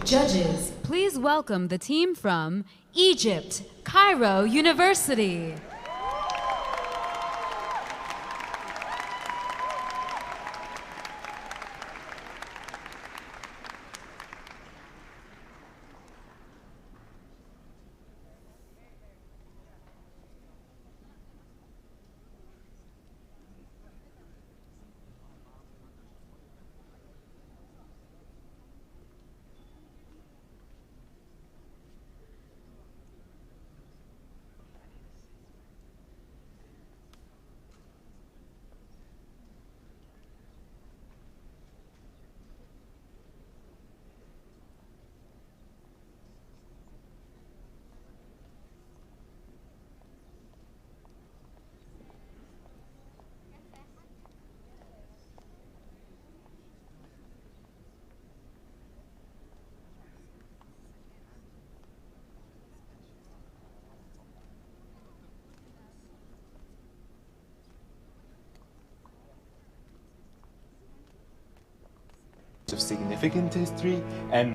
Judges, please welcome the team from Egypt, Cairo University. Of significant history and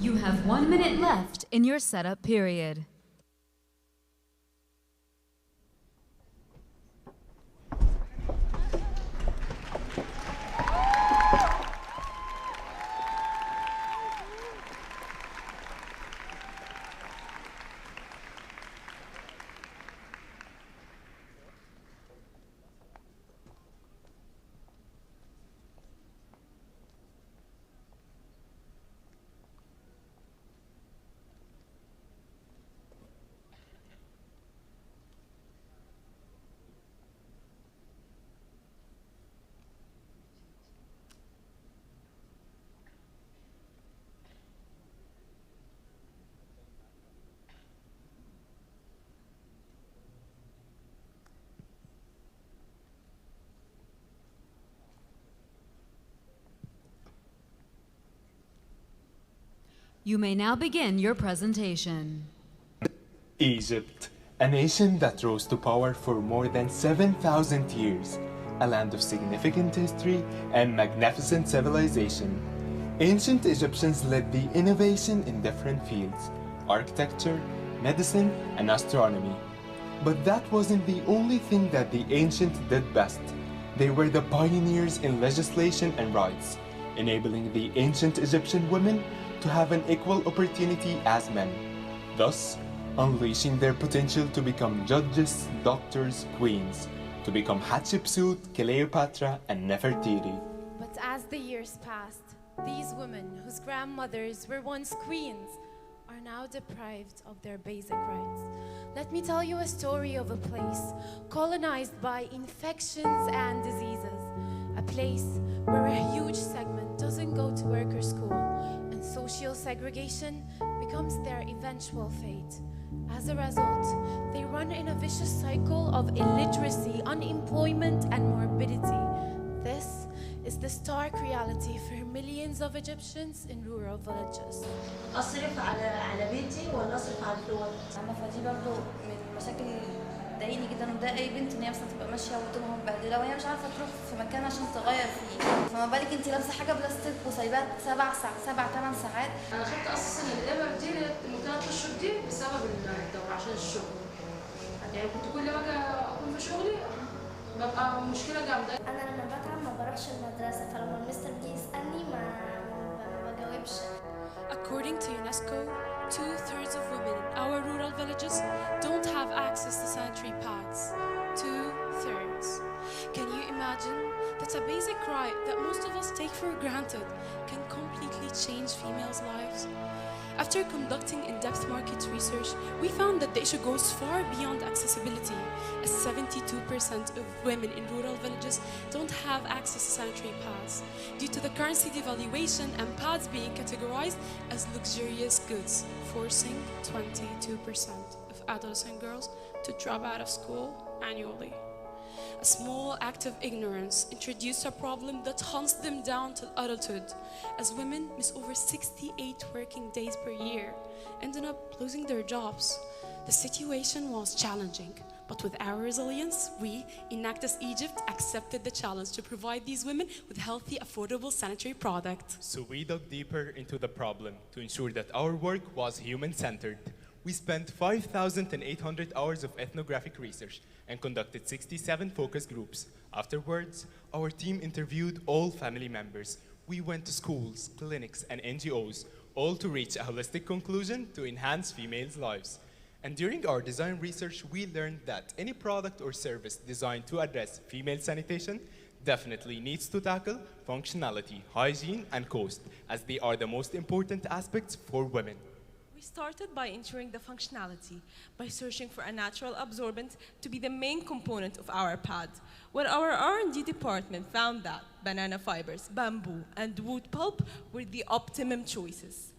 You have 1 minute left in your setup period. You may now begin your presentation. Egypt, a nation that rose to power for more than 7,000 years, a land of significant history and magnificent civilization. Ancient Egyptians led the innovation in different fields: architecture, medicine, and astronomy. But that wasn't the only thing that the ancients did best. They were the pioneers in legislation and rights, enabling the ancient Egyptian women to have an equal opportunity as men, thus unleashing their potential to become judges, doctors, queens, to become Hatshepsut, Cleopatra, and Nefertiti. But as the years passed, these women, whose grandmothers were once queens, are now deprived of their basic rights. Let me tell you a story of a place colonized by infections and diseases, a place where a huge segment doesn't go to work or school, and social segregation becomes their eventual fate. As a result, they run in a vicious cycle of illiteracy, unemployment, and morbidity. This is the stark reality for millions of Egyptians in rural villages. أصرف على بيتي ولا أصرف على الدول؟ أما فدي برضه من المشاكل بتضايقني جدا، وبتضايق أي بنت إن هي مثلا تبقى ماشية وطولها مبهدلة وهي مش عارفة تروح في مكان عشان تغير فيه، فما بالك أنت لابسة حاجة بلاستيك وسايباها 7 8 ساعات. أنا خدت أساسا الإبر دي من 3 أشهر دي بسبب الدورة عشان الشغل. يعني كنت كل ما أجي أكون في شغلي ببقى مشكلة جامدة. أنا لما بتعب ما بروحش المدرسة، فلما المستر بيجي يسألني ما بجاوبش. According to UNESCO, 2/3 of women in our rural villages don't have access to sanitary pads. 2/3. Can you imagine That's a basic right that most of us take for granted can completely change females' lives. After conducting in-depth market research, we found that the issue goes far beyond accessibility, as 72% of women in rural villages don't have access to sanitary pads due to the currency devaluation and pads being categorized as luxurious goods, forcing 22% of adolescent girls to drop out of school annually. A small act of ignorance introduced a problem that hunts them down till adulthood, as women miss over 68 working days per year, ending up losing their jobs. The situation was challenging, but with our resilience, we, Enactus Egypt, accepted the challenge to provide these women with healthy, affordable sanitary products. So we dug deeper into the problem to ensure that our work was human-centered. We spent 5,800 hours of ethnographic research and conducted 67 focus groups. Afterwards, our team interviewed all family members. We went to schools, clinics, and NGOs, all to reach a holistic conclusion to enhance females' lives. And during our design research, we learned that any product or service designed to address female sanitation definitely needs to tackle functionality, hygiene, and cost, as they are the most important aspects for women. We started by ensuring the functionality, by searching for a natural absorbent to be the main component of our pad, where our R&D department found that banana fibers, bamboo, and wood pulp were the optimum choices.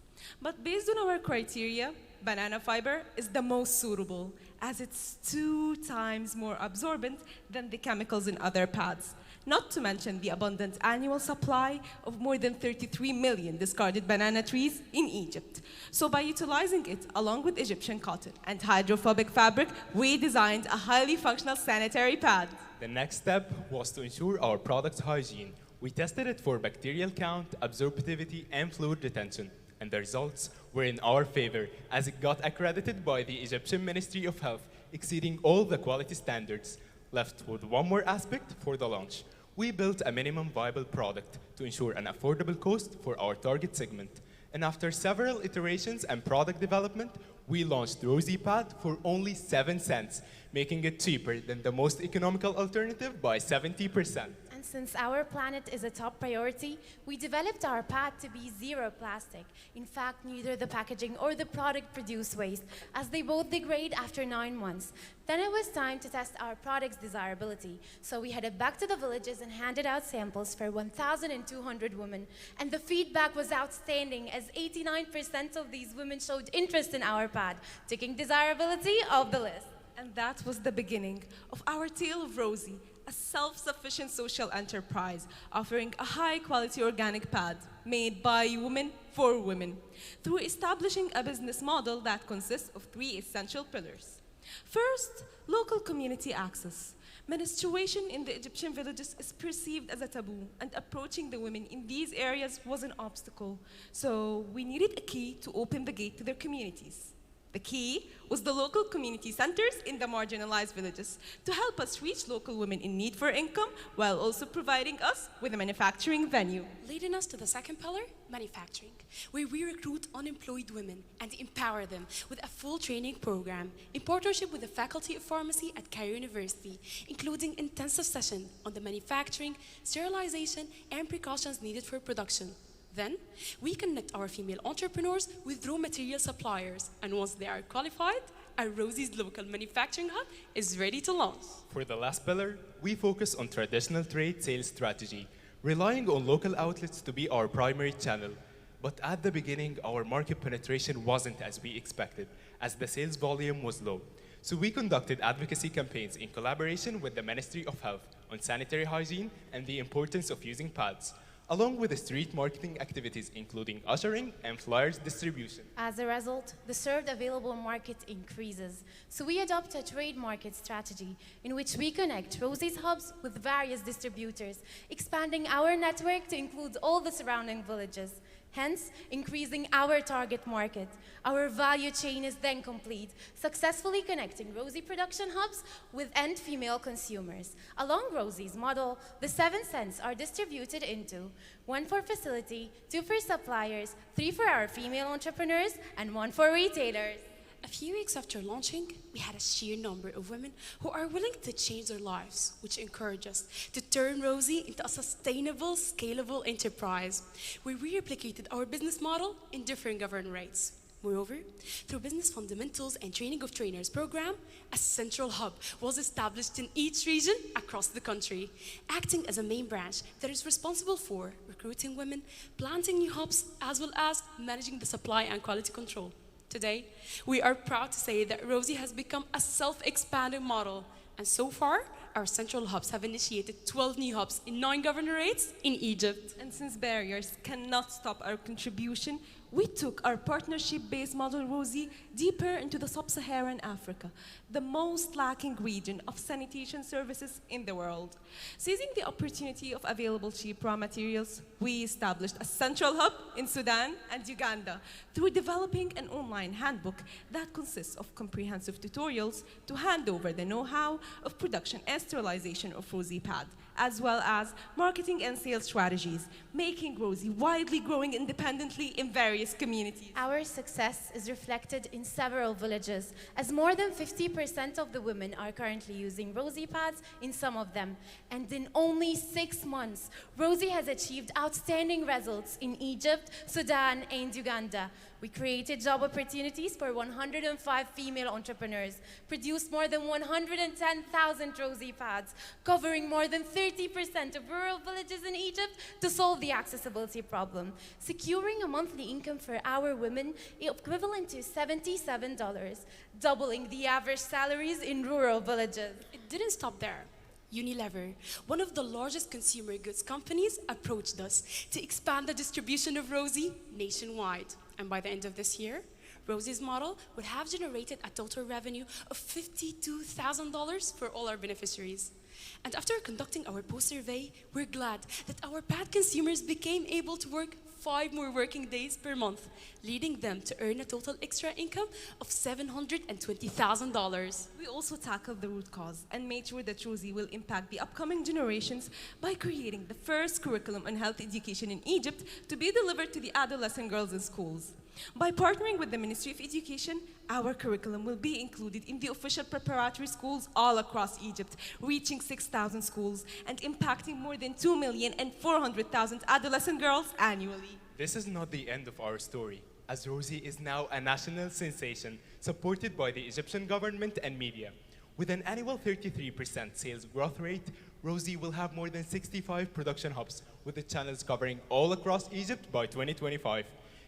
But based on our criteria, banana fiber is the most suitable, as it's 2 times more absorbent than the chemicals in other pads, not to mention the abundant annual supply of more than 33 million discarded banana trees in Egypt. So by utilizing it along with Egyptian cotton and hydrophobic fabric, we designed a highly functional sanitary pad. The next step was to ensure our product's hygiene. We tested it for bacterial count, absorptivity, and fluid retention. And the results were in our favor, as it got accredited by the Egyptian Ministry of Health, exceeding all the quality standards. Left with one more aspect for the launch. We built a minimum viable product to ensure an affordable cost for our target segment. And after several iterations and product development, we launched Rosy Pad for only 7 cents, making it cheaper than the most economical alternative by 70%. And since our planet is a top priority, we developed our pad to be zero plastic. In fact, neither the packaging or the product produce waste, as they both degrade after 9 months. Then it was time to test our product's desirability. So we headed back to the villages and handed out samples for 1,200 women. And the feedback was outstanding, as 89% of these women showed interest in our pad, taking desirability off the list. And that was the beginning of our tale of Rosie, a self-sufficient social enterprise offering a high-quality organic pad made by women for women, through establishing a business model that consists of 3 essential pillars. First, local community access. Menstruation in the Egyptian villages is perceived as a taboo, and approaching the women in these areas was an obstacle. So we needed a key to open the gate to their communities. The key was the local community centers in the marginalized villages to help us reach local women in need for income while also providing us with a manufacturing venue. Leading us to the second pillar, manufacturing, where we recruit unemployed women and empower them with a full training program in partnership with the Faculty of Pharmacy at Cairo University, including intensive sessions on the manufacturing, sterilization, and precautions needed for production. Then, we connect our female entrepreneurs with raw material suppliers, and once they are qualified, our Rosie's local manufacturing hub is ready to launch. For the last pillar, we focus on traditional trade sales strategy, relying on local outlets to be our primary channel. But at the beginning, our market penetration wasn't as we expected, as the sales volume was low. So we conducted advocacy campaigns in collaboration with the Ministry of Health on sanitary hygiene and the importance of using pads, along with the street marketing activities including ushering and flyers distribution. As a result, the served available market increases. So we adopt a trade market strategy in which we connect Rosie's hubs with various distributors, expanding our network to include all the surrounding villages, hence increasing our target market. Our value chain is then complete, successfully connecting Rosie production hubs with end female consumers. Along Rosie's model, the 7 cents are distributed into 1 for facility, 2 for suppliers, 3 for our female entrepreneurs, and 1 for retailers. A few weeks after launching, we had a sheer number of women who are willing to change their lives, which encouraged us to turn Rosie into a sustainable, scalable enterprise, where we replicated our business model in different governorates. Moreover, through Business Fundamentals and Training of Trainers program, a central hub was established in each region across the country, acting as a main branch that is responsible for recruiting women, planting new hubs, as well as managing the supply and quality control. Today, we are proud to say that Rosie has become a self-expanding model, and so far, our central hubs have initiated 12 new hubs in 9 governorates in Egypt. And since barriers cannot stop our contribution, we took our partnership-based model, Rosie, deeper into the sub-Saharan Africa, the most lacking region of sanitation services in the world. Seizing the opportunity of available cheap raw materials, we established a central hub in Sudan and Uganda through developing an online handbook that consists of comprehensive tutorials to hand over the know-how of production and sterilization of Rosie pad, as well as marketing and sales strategies, making Rosie widely growing independently in various communities. Our success is reflected in several villages, as more than 50% of the women are currently using Rosie pads in some of them. And in only 6 months, Rosie has achieved outstanding results in Egypt, Sudan, and Uganda. We created job opportunities for 105 female entrepreneurs, produced more than 110,000 Rosie pads, covering more than 30% of rural villages in Egypt to solve the accessibility problem, securing a monthly income for our women equivalent to $77, doubling the average salaries in rural villages. It didn't stop there. Unilever, one of the largest consumer goods companies, approached us to expand the distribution of Rosie nationwide. And by the end of this year, Rosie's model would have generated a total revenue of $52,000 for all our beneficiaries. And after conducting our post-survey, we're glad that our pad consumers became able to work 5 more working days per month, leading them to earn a total extra income of $720,000. We also tackled the root cause and made sure that Rosie will impact the upcoming generations by creating the first curriculum on health education in Egypt to be delivered to the adolescent girls in schools. By partnering with the Ministry of Education, our curriculum will be included in the official preparatory schools all across Egypt, reaching 6,000 schools and impacting more than 2,400,000 adolescent girls annually. This is not the end of our story, as Rosie is now a national sensation supported by the Egyptian government and media. With an annual 33% sales growth rate, Rosie will have more than 65 production hubs, with the channels covering all across Egypt by 2025.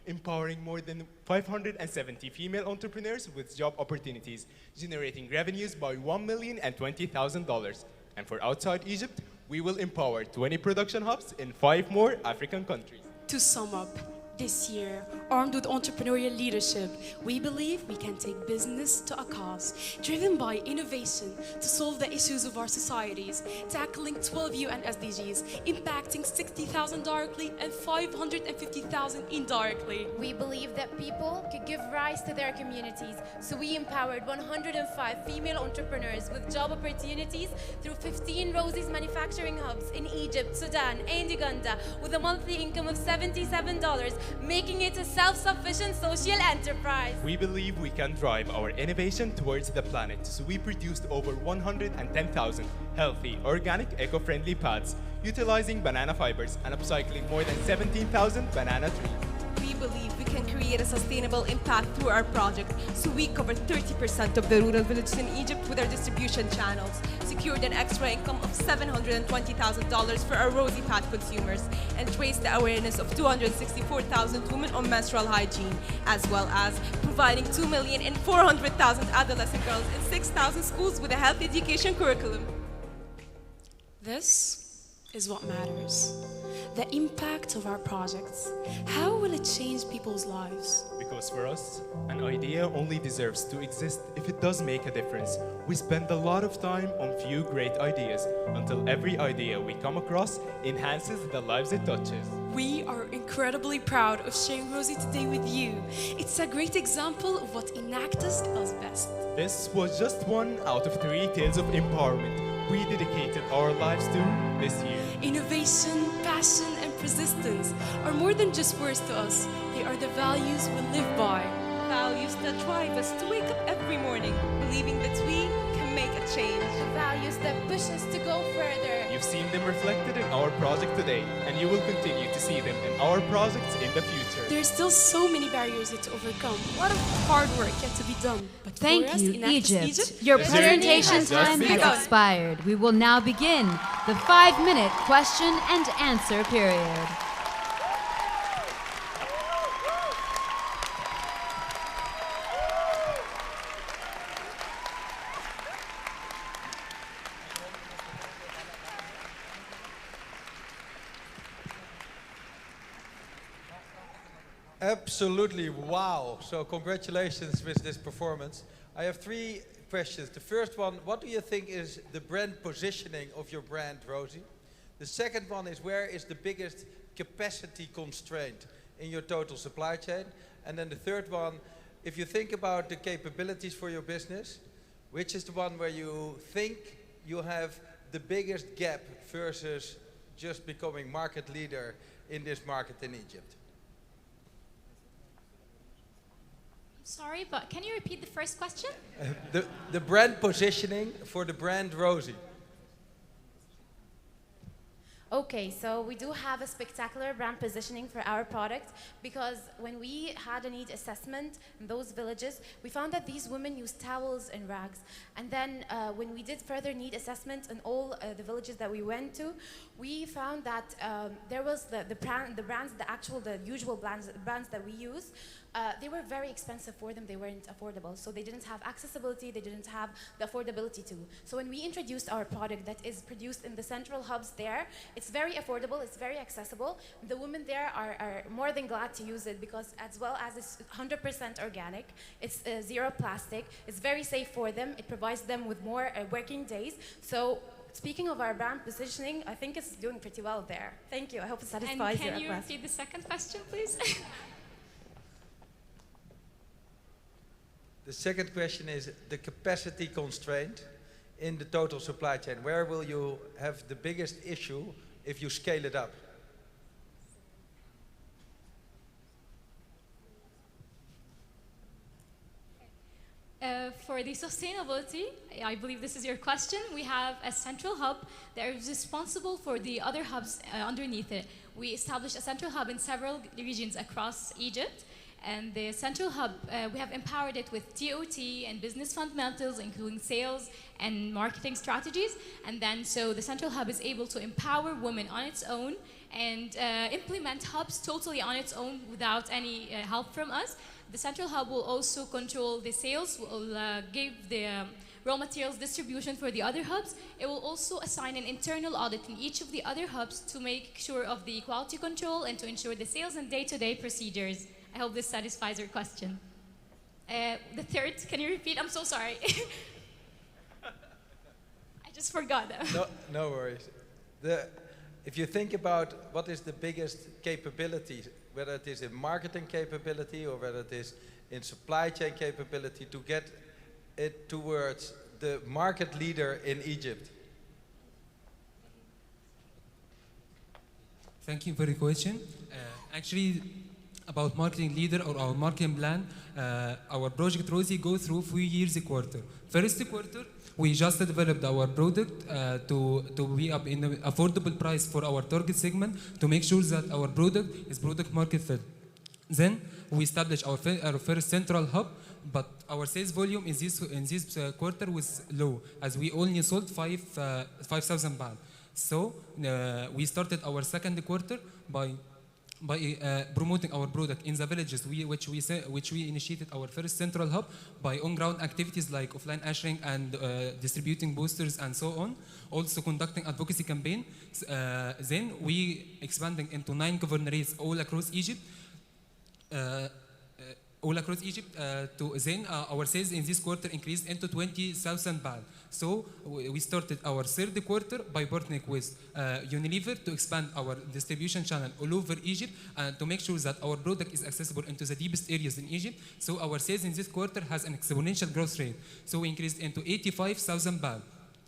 Empowering more than 570 female entrepreneurs with job opportunities, generating revenues by $1,020,000. And for outside Egypt, we will empower 20 production hubs in 5 more African countries. To sum up, this year, armed with entrepreneurial leadership, we believe we can take business to a cause, driven by innovation to solve the issues of our societies, tackling 12 UN SDGs, impacting 60,000 directly and 550,000 indirectly. We believe that people could give rise to their communities, so we empowered 105 female entrepreneurs with job opportunities through 15 Rosie's manufacturing hubs in Egypt, Sudan, and Uganda, with a monthly income of $77, making it a self-sufficient social enterprise. We believe we can drive our innovation towards the planet, so we produced over 110,000 healthy, organic, eco-friendly pads, utilizing banana fibers and upcycling more than 17,000 banana trees. We believe we can create a sustainable impact through our project, so we covered 30% of the rural villages in Egypt with our distribution channels, secured an extra income of $720,000 for our Rosie pad consumers, and raised the awareness of 264,000 women on menstrual hygiene, as well as providing 2,400,000 adolescent girls in 6,000 schools with a health education curriculum. This is what matters. The impact of our projects. How will it change people's lives? Because for us, an idea only deserves to exist if it does make a difference. We spend a lot of time on few great ideas until every idea we come across enhances the lives it touches. We are incredibly proud of sharing Rosie today with you. It's a great example of what Enactus does best. This was just one out of 3 tales of empowerment we dedicated our lives to this year. Innovation, passion, and persistence are more than just words to us. They are the values we live by. Values that drive us to wake up every morning, believing that we can make a change. The values that push us to go further. You've seen them reflected in our project today, and you will continue to see them in our projects in the future. There are still so many barriers yet to overcome. A lot of hard work yet to be done. But for Thank us, you, Enactus Egypt. Your The presentation journey has just time begun. has expired. We will now begin the 5-minute question and answer period. Absolutely, wow. So congratulations with this performance. I have 3 questions. The first one, what do you think is the brand positioning of your brand, Rosie? The second one is, where is the biggest capacity constraint in your total supply chain? And then the third one, if you think about the capabilities for your business, which is the one where you think you have the biggest gap versus just becoming market leader in this market in Egypt? Sorry, but can you repeat the first question? The brand positioning for the brand Rosie. Okay, so we do have a spectacular brand positioning for our product, because when we had a need assessment in those villages, we found that these women use towels and rags. And then when we did further need assessment in all the villages that we went to, we found that there was the usual brands that we use. They were very expensive for them, they weren't affordable. So they didn't have accessibility, they didn't have the affordability too. So when we introduced our product that is produced in the central hubs there, it's very affordable, it's very accessible. The women there are more than glad to use it, because as well as it's 100% organic, it's zero plastic, it's very safe for them, it provides them with more working days. So speaking of our brand positioning, I think it's doing pretty well there. Thank you, I hope it satisfies And can you request. repeat the second question, please? The second question is the capacity constraint in the total supply chain. Where will you have the biggest issue if you scale it up? For the sustainability, I believe this is your question. We have a central hub that is responsible for the other hubs underneath it. We established a central hub in several regions across Egypt. And the central hub, we have empowered it with TOT and business fundamentals, including sales and marketing strategies. And then so the central hub is able to empower women on its own and implement hubs totally on its own without any help from us. The central hub will also control the sales, will give the raw materials distribution for the other hubs. It will also assign an internal audit in each of the other hubs to make sure of the quality control and to ensure the sales and day-to-day procedures. I hope this satisfies your question. The third, can you repeat? I'm so sorry. I just forgot that. No worries. If you think about what is the biggest capability, whether it is in marketing capability or whether it is in supply chain capability, to get it towards the market leader in Egypt. Thank you for the question. Actually, about marketing leader or our marketing plan, our project Rosie go through 3 years a quarter. First quarter, we just developed our product to be up in an affordable price for our target segment, to make sure that our product is product market fit. Then we established our first central hub, but our sales volume in this quarter was low, as we only sold 5,000 baht. So we started our second quarter by promoting our product in the villages, which we initiated our first central hub by on-ground activities like offline ushering and distributing boosters and so on. Also conducting advocacy campaign. Then we expanding into 9 governorates all across Egypt. Our sales in this quarter increased into 20,000 baht. So we started our third quarter by partnering with Unilever to expand our distribution channel all over Egypt and to make sure that our product is accessible into the deepest areas in Egypt. So our sales in this quarter has an exponential growth rate. So we increased into 85,000 baht.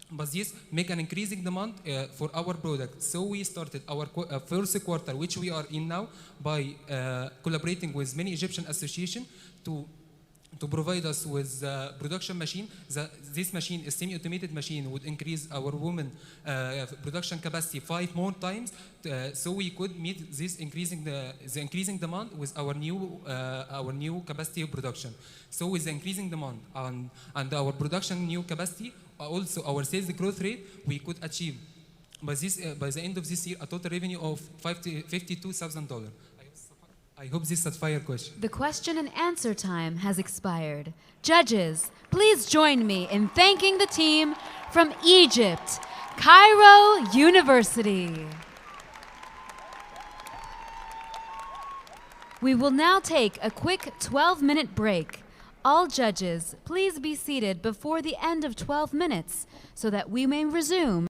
But this make an increasing demand for our product. So we started our first quarter, which we are in now, by collaborating with many Egyptian associations to to provide us with a production machine. This machine, a semi-automated machine, would increase our women production capacity 5 more times, so we could meet this the increasing demand with our new capacity of production. So with the increasing demand and our production new capacity, also our sales growth rate, we could achieve by the end of this year a total revenue of $52,000. I hope this satisfies your question. The question and answer time has expired. Judges, please join me in thanking the team from Egypt, Cairo University. We will now take a quick 12-minute break. All judges, please be seated before the end of 12 minutes so that we may resume